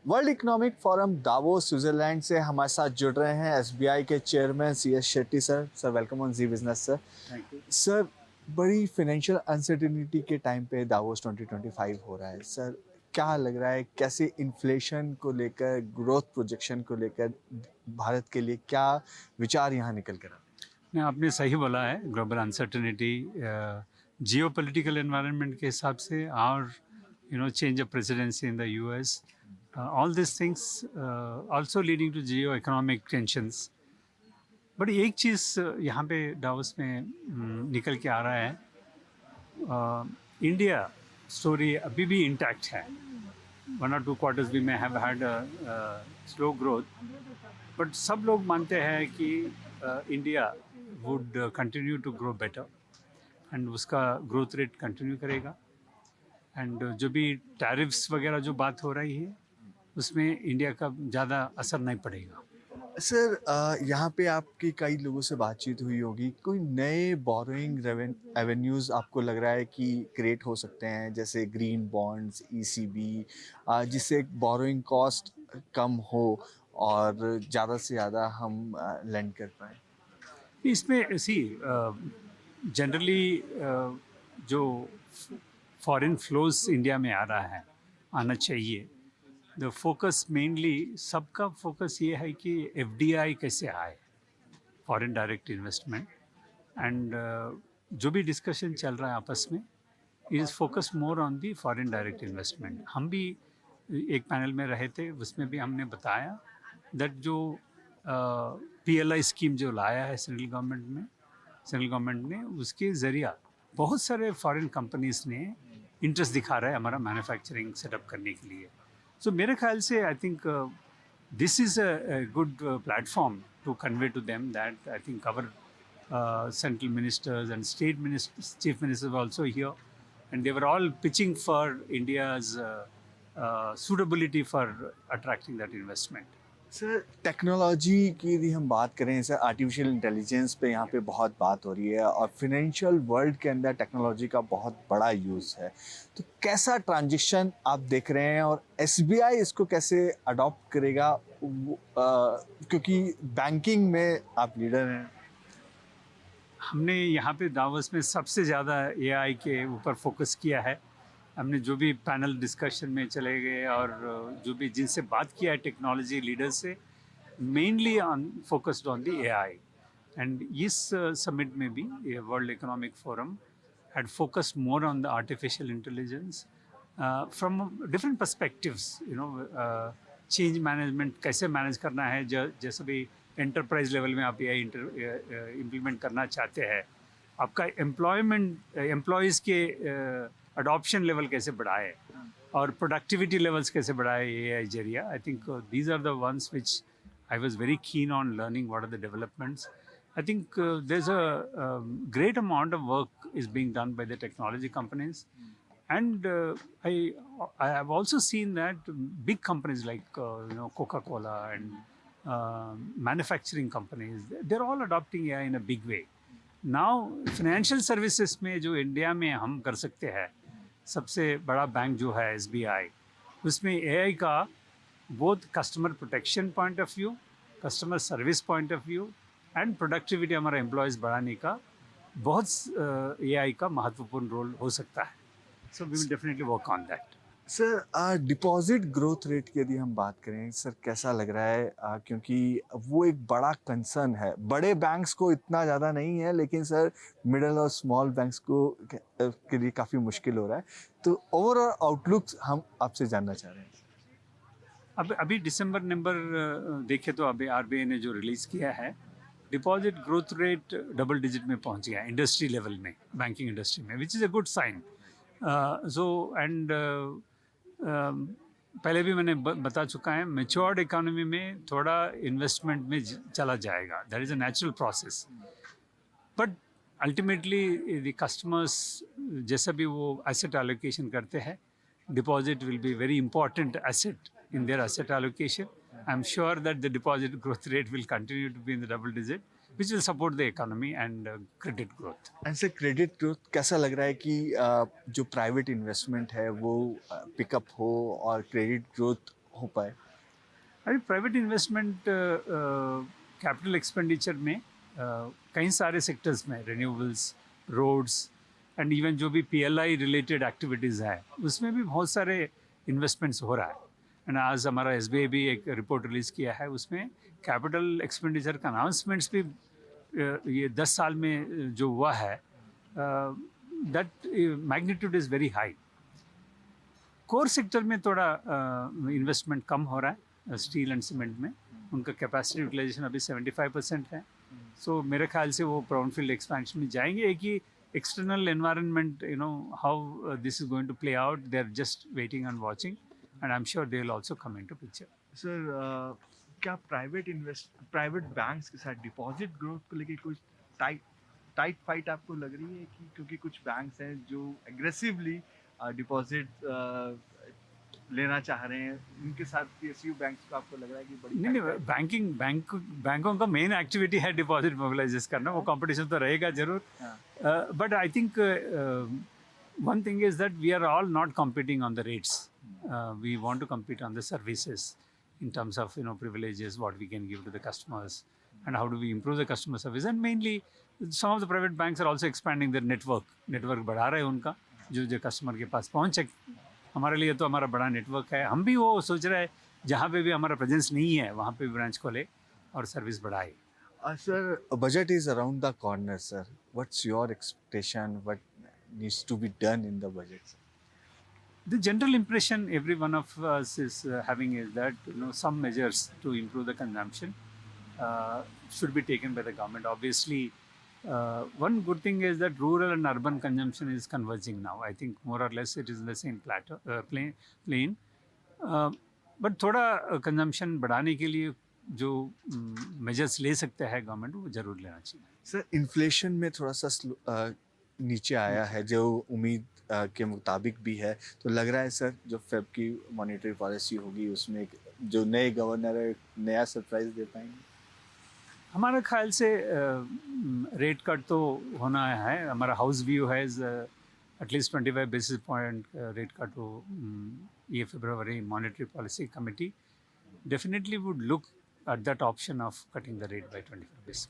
World economic forum Davos Switzerland से हमारे साथ जुड़ रहे हैं एसबीआई के chairman CS Shetty sir. Sir welcome on Zee business sir. Thank you. Sir, बड़ी फाइनेंशियल अनसर्टिनिटी के टाइम पे दावोस 2025 हो रहा है सर। क्या लग रहा है, कैसे इन्फ्लेशन को लेकर, ग्रोथ प्रोजेक्शन को लेकर भारत के लिए क्या विचार यहाँ निकल कर आते नहीं, आपने सही बोला है। Global uncertainty, geopolitical environment के हिसाब से और change of presidency in the US, all this things also leading to geoeconomic tensions. But एक चीज़ यहाँ पे डावोस में निकल के आ रहा है। इंडिया स्टोरी अभी भी इंटैक्ट है। 1 or 2 quarters we may have had a slow growth, but सब लोग मानते हैं कि India would continue to grow better and उसका ग्रोथ रेट कंटिन्यू करेगा। एंड जो भी टैरिफ्स वगैरह जो बात हो रही है उसमें इंडिया का ज़्यादा असर नहीं पड़ेगा। हैं सर। यहाँ पे आपकी कई लोगों से बातचीत हुई होगी, कोई नए बोरोइंग एवेन्यूज़ आपको लग रहा है कि क्रिएट हो सकते हैं, जैसे ग्रीन बॉन्ड्स, ECB, जिससे बोरोइंग कॉस्ट कम हो और ज़्यादा से ज़्यादा हम लेंड कर पाएँ। इसमें सी जनरली जो फॉरेन फ्लोज इंडिया में आ रहा है, आना चाहिए। द फोकस मेनली सबका फोकस ये है कि FDI कैसे आए, फॉरेन डायरेक्ट इन्वेस्टमेंट। एंड जो भी डिस्कशन चल रहा है आपस में, it is focus more on the foreign direct investment. हम भी एक पैनल में रहे थे, उसमें भी हमने बताया दैट जो PLI स्कीम जो लाया है सेंट्रल गवर्नमेंट ने, उसके ज़रिया बहुत सारे फॉरेन कंपनीज ने इंटरेस्ट दिखा रहा है हमारा मैन्युफैक्चरिंग सेटअप करने के लिए। सो मेरे ख्याल से I think this is a good platform to convey to them that I think our central ministers and state ministers, chief ministers were also here, and they were all pitching for India's suitability for attracting that investment. Sir, technology की यदि हम बात करें, sir artificial intelligence पे यहाँ पे बहुत बात हो रही है और फिनेंशियल वर्ल्ड के अंदर टेक्नोलॉजी का बहुत बड़ा यूज़ है। तो कैसा ट्रांजिशन आप देख रहे हैं और SBI इसको कैसे अडॉप्ट करेगा, क्योंकि बैंकिंग में आप लीडर हैं। हमने यहाँ पे दावोस में सबसे ज़्यादा AI के ऊपर फोकस किया है। हमने जो भी पैनल डिस्कशन में चले गए और जो भी जिनसे बात किया है टेक्नोलॉजी लीडर से, mainly on focused on the AI। And इस समिट में भी world economic forum had focused more on the artificial intelligence from different perspectives, change management कैसे मैनेज करना है। जैसे भी एंटरप्राइज लेवल में आप AI इम्प्लीमेंट करना चाहते हैं, आपका एम्प्लॉयज़ के अडॉप्शन लेवल कैसे बढ़ाए और प्रोडक्टिविटी लेवल्स कैसे बढ़ाए AI जरिया। I think these are the ones which I was very keen on learning what are the developments. I think there's a great amount of work is being done by the technology companies, and I have also seen that big companies like Coca-Cola and manufacturing companies, they're all adopting AI in a big way. Now financial services में जो India में हम कर सकते हैं, सबसे बड़ा bank जो है SBI, उसमें AI का both customer protection point of view, customer service point of view and productivity हमारा एम्प्लॉयज़ बढ़ाने का बहुत AI का महत्वपूर्ण रोल हो सकता है। So we will definitely work on that. Sir, deposit growth rate की यदि हम बात करें, सर कैसा लग रहा है, क्योंकि वो एक बड़ा कंसर्न है। बड़े बैंक्स को इतना ज़्यादा नहीं है, लेकिन सर मिडिल और स्मॉल बैंक्स को के लिए काफ़ी मुश्किल हो रहा है। तो ओवरऑल आउटलुक हम आपसे जानना चाह रहे हैं। अब अभी दिसंबर नंबर देखे तो अभी RBI ने जो रिलीज़ किया है, deposit growth rate double digit में पहुंच गया इंडस्ट्री लेवल में, बैंकिंग इंडस्ट्री में, which is a good sign. So and पहले भी मैंने बता चुका है, मैच्योर्ड इकोनॉमी में थोड़ा इन्वेस्टमेंट में चला जाएगा, that is a natural process. But ultimately the customers जैसा भी वो एसेट एलोकेशन करते हैं, deposit will be very important asset in their asset allocation. I'm sure that the deposit growth rate will continue to be in the double digit, which will support the economy and credit growth. And sir credit growth कैसा लग रहा है कि जो private investment है वो pickup हो और क्रेडिट ग्रोथ हो पाए? अरे प्राइवेट इन्वेस्टमेंट कैपिटल एक्सपेंडिचर में कई सारे सेक्टर्स में रिन्यूएबल्स, रोड्स एंड इवन जो भी पीएलआई रिलेटेड एक्टिविटीज़ है उसमें भी बहुत सारे इन्वेस्टमेंट्स हो रहा है। एंड आज हमारा एसबीआई भी एक रिपोर्ट रिलीज़ किया है, उसमें कैपिटल एक्सपेंडिचर का अनाउंसमेंट्स भी ये 10 साल में जो हुआ है that magnitude is very high. Core sector में थोड़ा इन्वेस्टमेंट कम हो रहा है, स्टील एंड सीमेंट में उनका कैपेसिटी यूटिलाइजेशन अभी 75% है। सो मेरे ख्याल से वो ब्राउनफील्ड एक्सपेंशन में जाएंगे। एक ही external environment, you know how this is going to play out, they are just waiting and watching and I am sure they will also come into picture. Sir क्या प्राइवेट बैंक्स के साथ deposit growth को लेके कुछ tight fight आपको लग रही है कि क्योंकि कुछ बैंक्स हैं जो एग्रेसिवली डिपॉजिट लेना चाह रहे हैं, उनके साथ पीएसयू बैंक्स को आपको लग रहा है कि बड़ी नहीं, बैंकों का मेन एक्टिविटी है डिपॉजिट मोबिलाइज करना, वो कंपटीशन तो रहेगा जरूर। But I think one thing is that we are all not competing on the rates. We want to compete on the services in terms of, you know, privileges, what we can give to the customers, and how do we improve the customer service. And mainly, some of the private banks are also expanding their network बढ़ा रहे हैं उनका, जो customer के पास पहुँच सके। हमारे लिए तो हमारा बड़ा नेटवर्क है, हम भी वो सोच रहे हैं जहाँ पे भी हमारा प्रेजेंस नहीं है वहाँ पे भी ब्रांच खोले और सर्विस बढ़ाए। Sir, budget is around the corner, sir. What's your expectation? What needs to be done in the budget, sir? The general impression every one of us is having is that, you know, some measures to improve the consumption should be taken by the government. Obviously, one good thing is that rural and urban consumption is converging now. I think more or less it is in the same plane. But थोड़ा consumption बढ़ाने के लिए जो measures ले सकते हैं government, वो जरूर लेना चाहिए। सर, इन्फ्लेशन में थोड़ा सा नीचे आया है जो उम्मीद के मुताबिक भी है, तो लग रहा है सर जो फेब की मॉनेटरी पॉलिसी होगी उसमें जो नए गवर्नर है नया सरप्राइज दे पाएंगे? हमारे ख्याल से रेट कट तो होना है, हमारा हाउस व्यू है at least 25 basis point rate cut हो ये फरवरी monetary policy committee definitely would look at that option of cutting the rate by 25 basis.